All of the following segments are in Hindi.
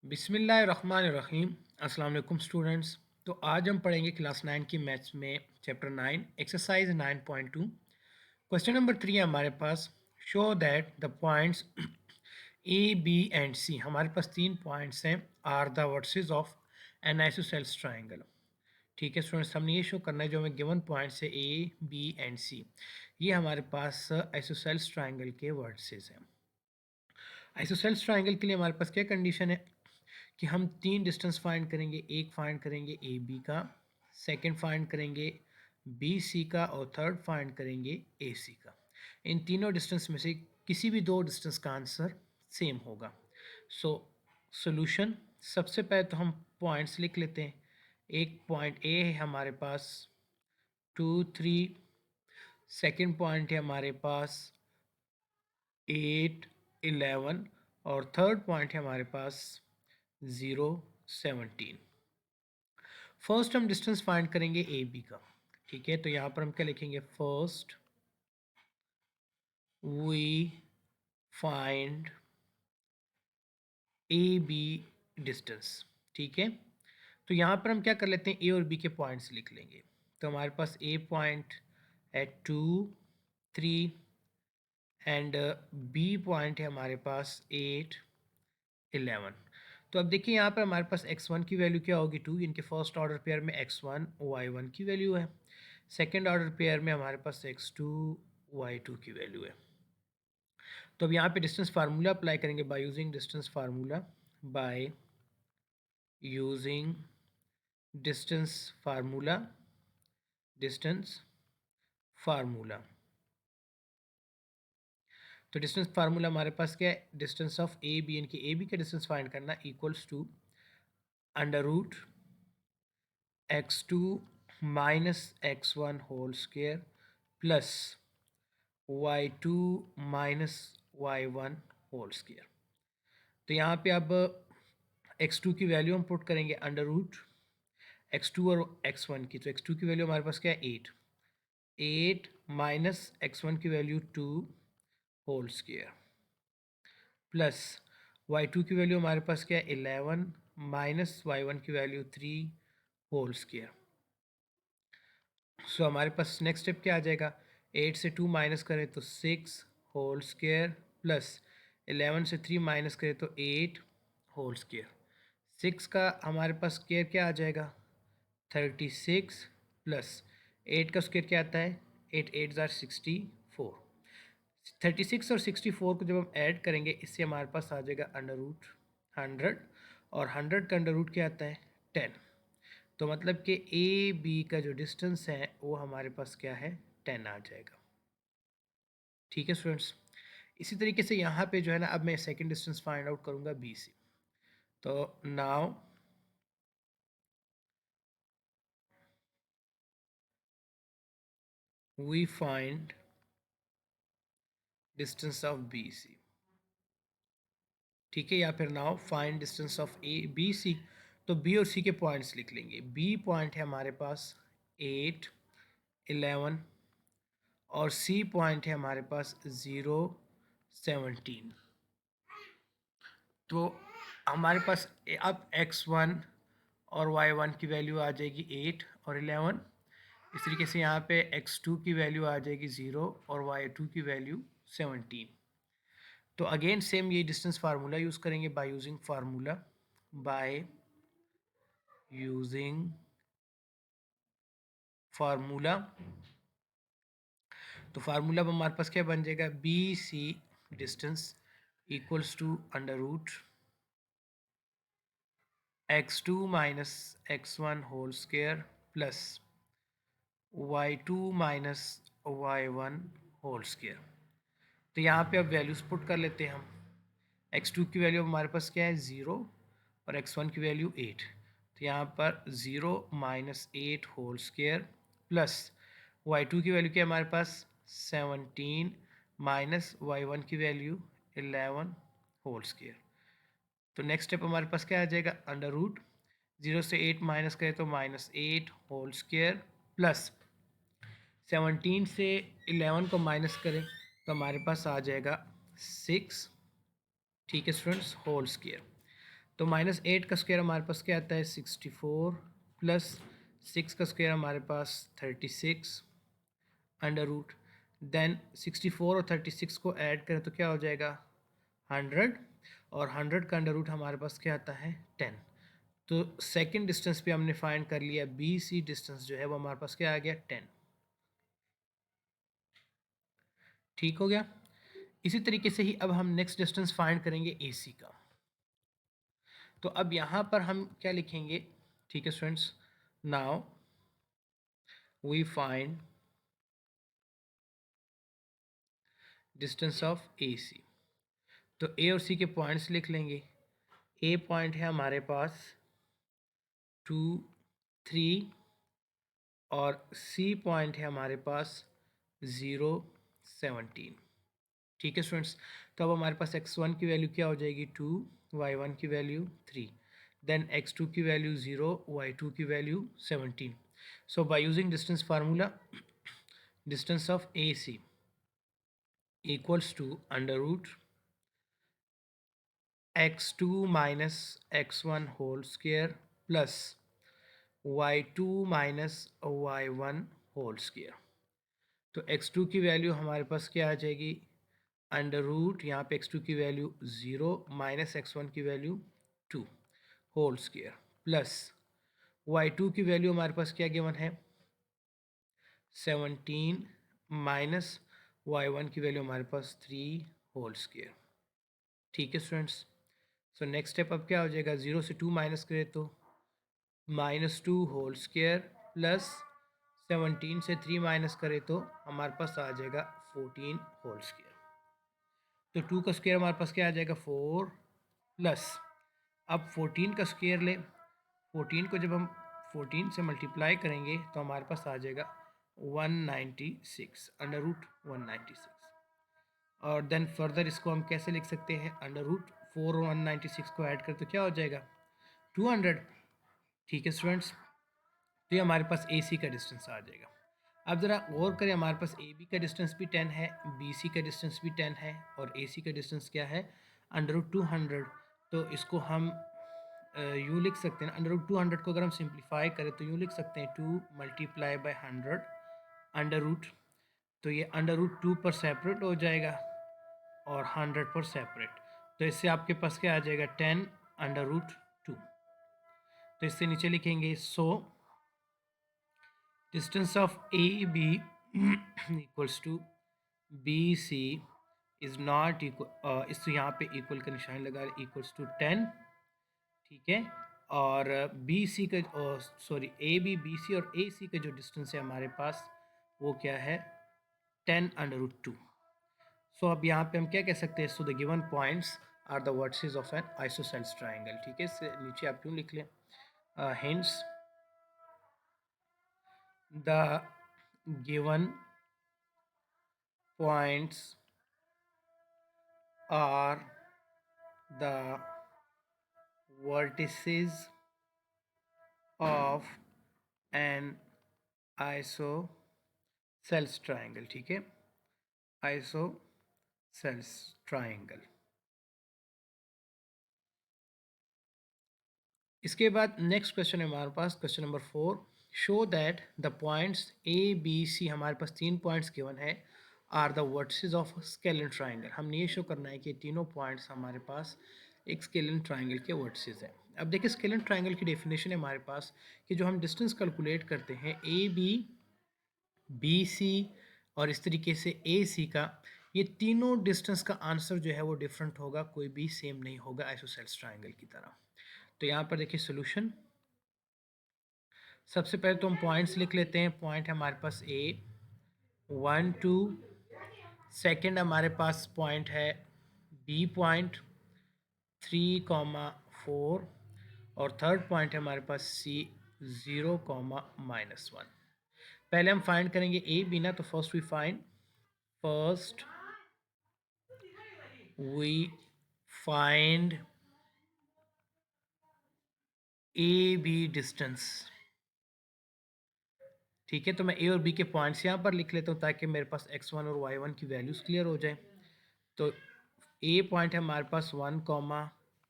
बिस्मिल्लाहिर्रहमानिर्रहीम। अस्सलाम वालेकुम स्टूडेंट्स। तो आज हम पढ़ेंगे क्लास 9 की मैथ्स में चैप्टर 9 एक्सरसाइज 9.2। क्वेश्चन नंबर 3 है हमारे पास। Show that the points A B and C, हमारे पास तीन पॉइंट्स हैं, are the vertices of an isosceles triangle. ठीक है स्टूडेंट्स, हमने ये शो करना है जो हमें गिवन पॉइंट्स है ए बी एंड सी, ये हमारे पास आइसोसेलेस ट्राइंगल के वर्सेस हैं। आइसोसेलेस ट्राइंगल के लिए हमारे पास क्या कंडीशन है कि हम तीन डिस्टेंस फाइंड करेंगे। एक फाइंड करेंगे ए बी का, सेकंड फाइंड करेंगे बी सी का, और थर्ड फाइंड करेंगे ए सी का। इन तीनों डिस्टेंस में से किसी भी दो डिस्टेंस का आंसर सेम होगा। सो सोल्यूशन, सबसे पहले तो हम पॉइंट्स लिख लेते हैं। एक पॉइंट ए है हमारे पास 2 3, सेकंड पॉइंट है हमारे पास 8 11, और थर्ड पॉइंट है हमारे पास 0 17। फर्स्ट हम डिस्टेंस फाइंड करेंगे ए बी का। ठीक है, तो यहाँ पर हम क्या लिखेंगे, first we find A B distance. ठीक है, तो यहाँ पर हम क्या कर लेते हैं, ए और बी के पॉइंट्स लिख लेंगे। तो हमारे पास ए पॉइंट है 2 3, एंड बी पॉइंट है हमारे पास 8 11। तो अब देखिए यहाँ पर हमारे पास x1 की वैल्यू क्या होगी, 2। इनके फर्स्ट ऑर्डर पेयर में x1 y1 की वैल्यू है, सेकंड ऑर्डर पेयर में हमारे पास x2 y2 की वैल्यू है। तो अब यहाँ पे डिस्टेंस फार्मूला अप्लाई करेंगे by using distance formula, by using distance formula, distance formula. तो डिस्टेंस फार्मूला हमारे पास क्या है, डिस्टेंस ऑफ ए बी, इनकी ए बी का डिस्टेंस फाइंड करना, equals to under root x2 minus x1 whole square plus y2 minus y1 whole square. तो यहाँ पे अब x2 की वैल्यू हम पुट करेंगे अंडर रूट x2 और x1 की। तो x2 की वैल्यू हमारे पास क्या है, 8 माइनस x1 की value 2 whole square plus y2 की वैल्यू हमारे पास क्या है, 11 माइनस y1 की वैल्यू 3 होल स्क्वायर। सो हमारे पास नेक्स्ट स्टेप क्या आ जाएगा, 8 से 2 माइनस करें तो 6 होल स्क्वायर प्लस 11 से 3 माइनस करें तो 8 होल स्क्वायर। 6 का हमारे पास स्क्वायर क्या आ जाएगा, 36 प्लस 8 का स्क्वायर क्या आता है, 8 8 ज़ार 64। 36 और 64 को जब हम ऐड करेंगे, इससे हमारे पास आ जाएगा अंडर रूट 100, और 100 का अंडर रूट क्या आता है, 10। तो मतलब कि ए बी का जो डिस्टेंस है वो हमारे पास क्या है, 10 आ जाएगा। ठीक है स्टूडेंट्स, इसी तरीके से यहाँ पे जो है ना, अब मैं सेकंड डिस्टेंस फाइंड आउट करूँगा बी से। तो now we find distance of B C. ठीक है, या फिर now find distance of A B C. तो बी और सी के पॉइंट्स लिख लेंगे। बी पॉइंट है हमारे पास 8 11, और सी पॉइंट है हमारे पास 0 17। तो हमारे पास अब x1 और y1 की वैल्यू आ जाएगी 8 और 11। इस तरीके से यहाँ पे x2 की वैल्यू आ जाएगी 0 और y2 की वैल्यू 17। तो अगेन सेम ये डिस्टेंस फार्मूला यूज़ करेंगे by using formula, by using formula. तो फार्मूला हमारे पास क्या बन जाएगा, B C distance equals to under root x2 minus x1 whole square plus y2 minus y1 whole square. तो यहाँ पे अब वैल्यूज पुट कर लेते हैं हम। x2 की वैल्यू हमारे पास क्या है, 0, और x1 की वैल्यू 8। तो यहाँ पर 0 minus 8 whole square plus y2 की वैल्यू क्या है हमारे पास, 17 माइनस y1 की वैल्यू 11 होल स्क्वायर। तो नेक्स्ट स्टेप हमारे पास क्या आ जाएगा, अंडर रूट 0 से 8 माइनस करें तो -8 होल स्क्वायर प्लस 17 से 11 को माइनस करें तो हमारे पास आ जाएगा 6। ठीक है स्टूडेंट्स, होल स्क्वायर। तो -8 का स्क्वायर हमारे पास क्या आता है 64 प्लस 6 का स्क्वायर हमारे पास 36 अंडर रूट देन 64 और 36 को ऐड करें तो क्या हो जाएगा 100 और 100 का अंडर रूट हमारे पास क्या आता है 10। तो सेकंड डिस्टेंस पे हमने फाइंड कर लिया बी सी डिस्टेंस जो है वो हमारे पास क्या आ गया 10। ठीक हो गया। इसी तरीके से ही अब हम नेक्स्ट डिस्टेंस फाइंड करेंगे ए सी का। तो अब यहाँ पर हम क्या लिखेंगे, ठीक है students, now we find distance of A C. तो ए और सी के पॉइंट्स लिख लेंगे। ए पॉइंट है हमारे पास 2 3 और सी पॉइंट है हमारे पास 0 17। ठीक है स्टूडेंट्स। तो अब हमारे पास x1 की वैल्यू क्या हो जाएगी 2, y1 की वैल्यू 3, देन x2 की वैल्यू 0, y2 की value 17। So by using distance formula distance of A C equals to under root x2 minus x1 whole square plus y2 minus y1 whole square. तो x2 की वैल्यू हमारे पास क्या आ जाएगी अंडर रूट, यहाँ पे x2 की वैल्यू 0 माइनस x1 की value 2 whole square plus y2 की वैल्यू हमारे पास क्या गिवन है 17 माइनस y1 की वैल्यू हमारे पास 3 होल स्क्वायर। ठीक है स्टूडेंट्स। सो नेक्स्ट स्टेप अब क्या हो जाएगा 0 से 2 माइनस करें तो -2 होल स्क्वायर प्लस 17 से 3 माइनस करें तो हमारे पास आ जाएगा 14 होल स्क्वायर। तो 2 का स्क्वायर हमारे पास क्या आ जाएगा 4 प्लस अब 14 का स्क्वायर ले, 14 को जब हम 14 से मल्टीप्लाई करेंगे तो हमारे पास आ जाएगा 196 अंडर रूट 196। और देन फर्दर इसको हम कैसे लिख सकते हैं अंडर रूट 4 और 196 को ऐड कर तो क्या हो जाएगा 200। ठीक है स्टूडेंट्स। तो ये हमारे पास ए सी का डिस्टेंस आ जाएगा। अब ज़रा गौर करें हमारे पास ए बी का डिस्टेंस भी 10 है, बी सी का डिस्टेंस भी 10 है और ए सी का डिस्टेंस क्या है अंडर रूट 200। तो इसको हम यूँ लिख सकते हैं अंडर रूट 200 को अगर हम सिंप्लीफाई करें तो यूँ लिख सकते हैं 2 मल्टीप्लाई बाय 100 अंडर रूट। तो ये अंडर रूट 2 पर सेपरेट हो जाएगा और 100 पर सेपरेट। तो इससे आपके पास क्या आ जाएगा 10 अंडर रूट 2। तो इससे नीचे लिखेंगे सो distance of AB equals to BC is not equal, इस यहाँ पे इक्वल का निशान लगा इक्वल्स टू 10। ठीक है। और बी सी का sorry A B B C और ए सी का जो डिस्टेंस है हमारे पास वो क्या है 10 अंडर रूट 2। सो अब यहाँ पे हम क्या कह सकते हैं so the given points are the vertices of an isosceles triangle. ठीक है। इससे नीचे आप क्यों लिख लें hence the given points are the vertices of an isosceles triangle। ठीक है, isosceles triangle। इसके बाद नेक्स्ट क्वेश्चन है हमारे पास question number 4। Show that the points A B C, हमारे पास 3 पॉइंट्स गिवन है, are the vertices of scalene triangle. हमने ये शो करना है कि तीनों पॉइंट्स हमारे पास एक स्केलन ट्राइंगल के वर्टिसेस हैं। अब देखिए स्केलन ट्राइंगल की डेफिनेशन है हमारे पास कि जो हम डिस्टेंस कैलकुलेट करते हैं ए बी बी सी और इस तरीके से ए सी का, ये तीनों डिस्टेंस का आंसर जो है वो डिफरेंट होगा, कोई भी सेम नहीं होगा आइसोसेलेस ट्राइंगल की तरह। तो यहाँ पर देखिए सोल्यूशन, सबसे पहले तो हम पॉइंट्स लिख लेते हैं। पॉइंट है हमारे पास ए 1 2, सेकेंड हमारे पास पॉइंट है बी पॉइंट 3, 4 और थर्ड पॉइंट है हमारे पास सी 0, -1। पहले हम फाइंड करेंगे ए बी ना, तो first we find A B distance. ठीक है। तो मैं ए और बी के पॉइंट्स यहाँ पर लिख लेता हूँ ताकि मेरे पास x1 और y1 की वैल्यूज़ क्लियर हो जाए। तो ए पॉइंट है हमारे पास 1,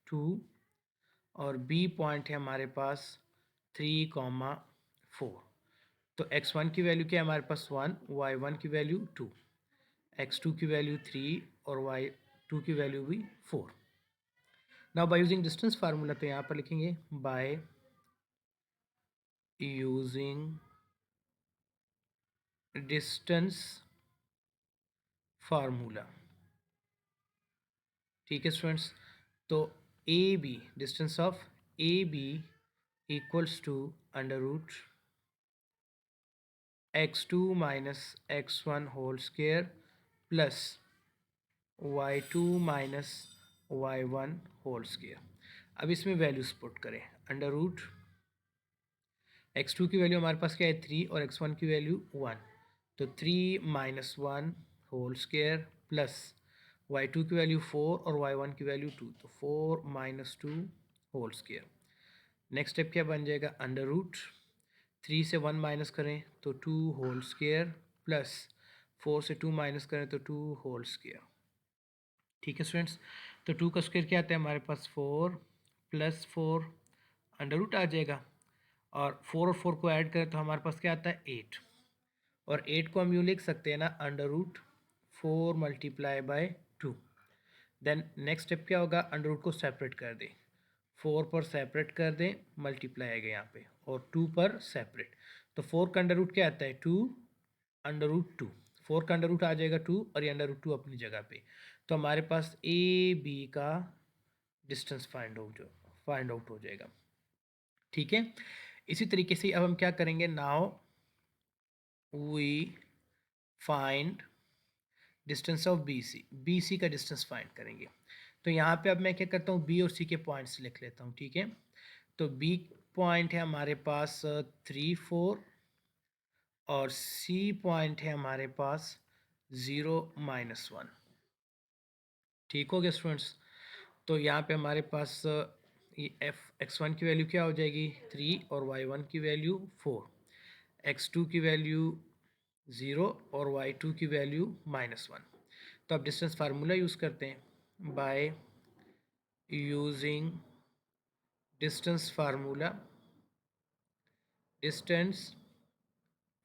2 और बी पॉइंट है हमारे पास 3,4। तो x1 की वैल्यू क्या है हमारे पास 1, y1 की वैल्यू 2, x2 की वैल्यू 3 और y2 की वैल्यू भी 4। Now bye using distance formula, तो यहाँ पर लिखेंगे बाय यूजिंग डिस्टेंस फार्मूला। ठीक है स्टूडेंट्स, तो A B, distance of A B equals to under root x2 minus x1 whole square plus y2 minus y1 whole square. अब इसमें वैल्यूज पुट करें। अंडर रूट x2 की वैल्यू हमारे पास क्या है 3 और x1 की वैल्यू 1, तो 3 minus 1 whole square plus y2 की वैल्यू 4 और y1 की वैल्यू 2, तो 4 minus 2 whole square. Next step क्या बन जाएगा, अंडर रूट 3 से 1 माइनस करें तो 2 होल स्क्वायर प्लस 4 से 2 माइनस करें तो 2 होल स्क्वायर। ठीक है स्टूडेंट्स, तो 2 का स्क्वायर क्या आता है हमारे पास 4 प्लस 4 अंडर रूट आ जाएगा, और 4 और 4 को ऐड करें तो हमारे पास क्या आता है 8, और 8 को हम यूँ लिख सकते हैं ना under root 4 multiply by 2। Then next step क्या होगा, अंडर रूट को सेपरेट कर दें, 4 पर सेपरेट कर दें, मल्टीप्लाई आएगा यहाँ पे, और 2 पर सेपरेट, तो 4 का अंडर रूट क्या आता है 2 अंडर रूट 2, 4 का अंडर रूट आ जाएगा 2 और ये अंडर रूट 2 अपनी जगह पे। तो हमारे पास ए बी का डिस्टेंस फाइंड आउट हो जाएगा। ठीक है, इसी तरीके से अब हम क्या करेंगे, now we find distance of B C का डिस्टेंस फाइंड करेंगे। तो यहाँ पे अब मैं क्या करता हूँ, बी और सी के पॉइंट्स लिख लेता हूँ। ठीक है, तो बी पॉइंट है हमारे पास 3 4 और सी पॉइंट है हमारे पास 0 माइनस 1। ठीक हो गया स्टूडेंट्स, तो यहाँ पे हमारे पास ये x1 की वैल्यू क्या हो जाएगी 3 और y1 की वैल्यू 4, x2 की वैल्यू 0 और y2 की वैल्यू -1। तो अब डिस्टेंस फार्मूला यूज़ करते हैं, bye using distance formula, distance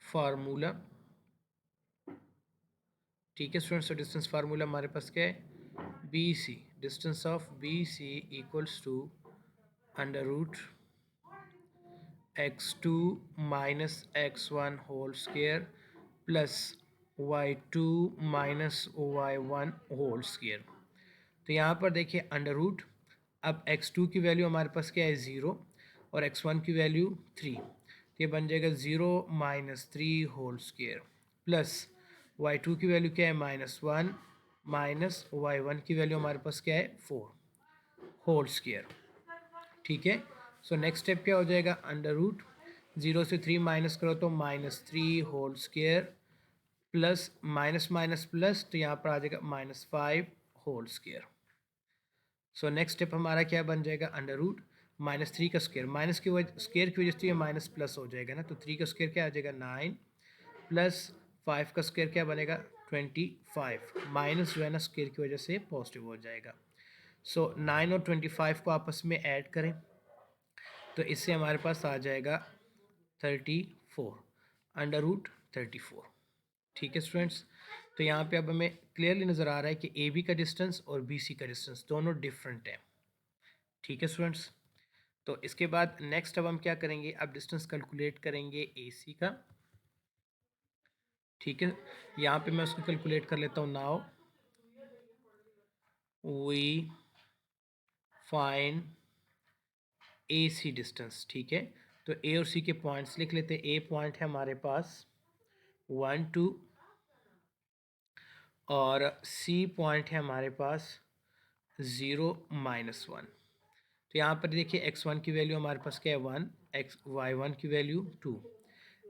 formula. ठीक है स्टूडेंट्स, तो डिस्टेंस फार्मूला हमारे पास क्या है, B C, distance of B C equals to under root x2 minus x1 whole square plus y2 minus y1 whole square. तो यहाँ पर देखिए अंडर रूट, अब x2 की वैल्यू हमारे पास क्या है 0 और x1 की वैल्यू 3, तो ये बन जाएगा 0 minus 3 whole square plus y2 की वैल्यू क्या है -1 माइनस y1 की वैल्यू हमारे पास क्या है 4 होल स्क्वायर। ठीक है, सो नेक्स्ट स्टेप क्या हो जाएगा, अंडर रूट 0 से 3 माइनस करो तो -3 whole square plus minus minus plus, तो यहाँ पर आ जाएगा -5 whole square. So next step हमारा क्या बन जाएगा, अंडर रूट -3 का स्क्वायर, माइनस की वजह स्क्वायर की वजह से ये माइनस प्लस हो जाएगा ना, तो 3 का स्क्वायर क्या आ जाएगा 9 प्लस 5 का स्क्वायर क्या बनेगा 25, माइनस जो है ना स्क्वायर की वजह से पॉजिटिव हो जाएगा। सो 9 और 25 को आपस में ऐड करें तो इससे हमारे पास आ जाएगा 34 अंडर रूट 34। ठीक है स्टूडेंट्स, तो यहाँ पे अब हमें क्लियरली नज़र आ रहा है कि ए बी का डिस्टेंस और बी सी का डिस्टेंस दोनों डिफरेंट है। ठीक है स्टूडेंट्स, तो इसके बाद नेक्स्ट अब हम क्या करेंगे, अब डिस्टेंस कैलकुलेट करेंगे ए सी का। ठीक है, यहाँ पे मैं उसको कैलकुलेट कर लेता हूँ। Now we find A C distance. ठीक है, तो ए और सी के पॉइंट्स लिख लेते हैं। ए पॉइंट है हमारे पास 1 2 और सी पॉइंट है हमारे पास 0 -1। तो यहाँ पर देखिए x1 की वैल्यू हमारे पास क्या है 1, y1 की वैल्यू 2,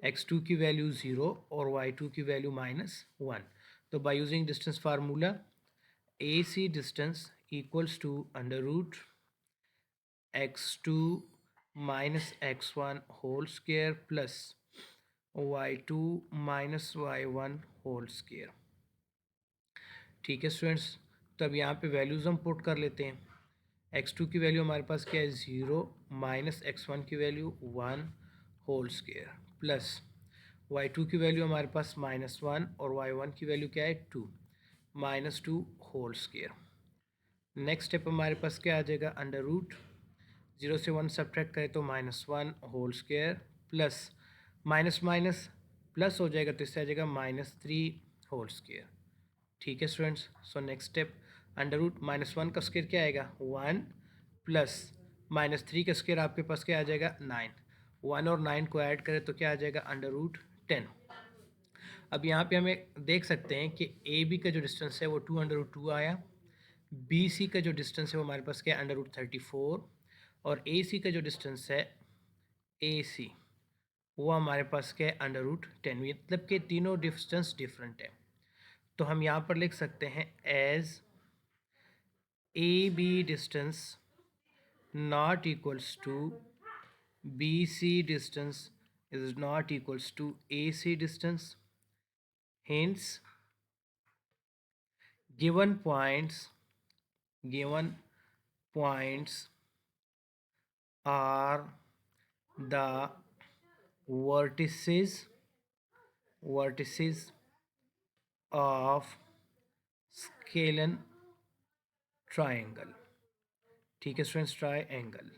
x2 की वैल्यू 0 और y2 की वैल्यू -1। तो by using distance formula A C distance equals to under root x2 minus x1 whole square plus y2 minus y1 whole square. ठीक है स्टूडेंट्स, तो अब यहाँ पे वैल्यूज़ हम पुट कर लेते हैं। x2 की वैल्यू हमारे पास क्या है 0 माइनस x1 की value 1 whole square plus y2 की वैल्यू हमारे पास -1 और y1 की वैल्यू क्या है 2 -2 होल स्क्वायर। नेक्स्ट स्टेप हमारे पास क्या आ जाएगा अंडर रूट 0 से 1 सब्ट्रैक्ट करें तो -1 whole square plus minus minus plus हो जाएगा तो इससे आ जाएगा -3 होल स्क्वायर। ठीक है students, so next step under root -1 का स्क्वायर क्या आएगा 1 प्लस -3 का स्क्वायर आपके पास क्या आ जाएगा 9। 1 और 9 को ऐड करें तो क्या आ जाएगा अंडर रूट 10। अब यहाँ पे हमें देख सकते हैं कि ए बी का जो डिस्टेंस है वो 2√2 आया, बी सी का जो डिस्टेंस है वो हमारे पास क्या है √34 और ए सी का जो डिस्टेंस है ए सी वो हमारे पास क्या है √10। मतलब कि तीनों डिस्टेंस डिफरेंट है। तो हम यहाँ पर लिख सकते हैं as A B distance not equals to B C distance is not equals to A C distance, hence given points are the vertices of scalene triangle। ठीक है स्टूडेंट्स, ट्राइंगल।